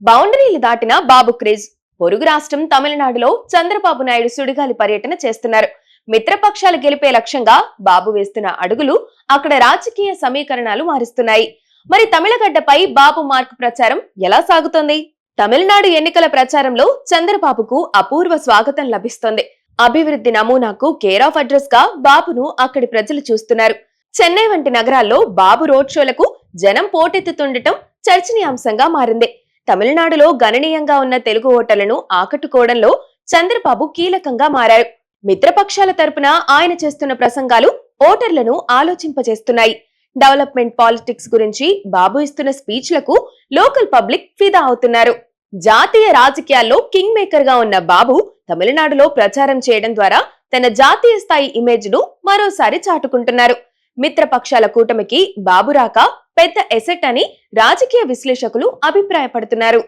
బౌండరీలు దాటిన బాబు క్రేజ్. పొరుగు రాష్ట్రం తమిళనాడులో చంద్రబాబు నాయుడు సుడిగాలి పర్యటన చేస్తున్నారు. మిత్రపక్షాలు గెలిపే లక్ష్యంగా బాబు వేస్తున్న అడుగులు అక్కడ రాజకీయ సమీకరణాలు మారుస్తున్నాయి. మరి తమిళగడ్డపై బాబు మార్క్ ప్రచారం ఎలా సాగుతోంది? తమిళనాడు ఎన్నికల ప్రచారంలో చంద్రబాబుకు అపూర్వ స్వాగతం లభిస్తోంది. అభివృద్ధి నమూనాకు కేర్ ఆఫ్ అడ్రస్ గా బాబును అక్కడి ప్రజలు చూస్తున్నారు. చెన్నై వంటి నగరాల్లో బాబు రోడ్ షోలకు జనం పోటెత్తుతుండటం చర్చనీయాంశంగా మారింది. తమిళనాడులో గణనీయంగా ఉన్న తెలుగు ఓటర్లను ఆకట్టుకోవడంలో చంద్రబాబు కీలకంగా మారారు. మిత్రపక్షాల తరపున ఆయన చేస్తున్న ప్రసంగాలు ఓటర్లను ఆలోచింపజేస్తున్నాయి. డెవలప్మెంట్ పాలిటిక్స్ గురించి బాబు ఇస్తున్న స్పీచ్లకు లోకల్ పబ్లిక్ ఫిదా అవుతున్నారు. జాతీయ రాజకీయాల్లో కింగ్ మేకర్ గా ఉన్న బాబు తమిళనాడులో ప్రచారం చేయడం ద్వారా తన జాతీయ స్థాయి ఇమేజ్ ను మరోసారి చాటుకుంటున్నారు. మిత్రపక్షాల కూటమికి బాబు రాక పెద్ద ఎసెట్ అని రాజకీయ విశ్లేషకులు అభిప్రాయపడుతున్నారు.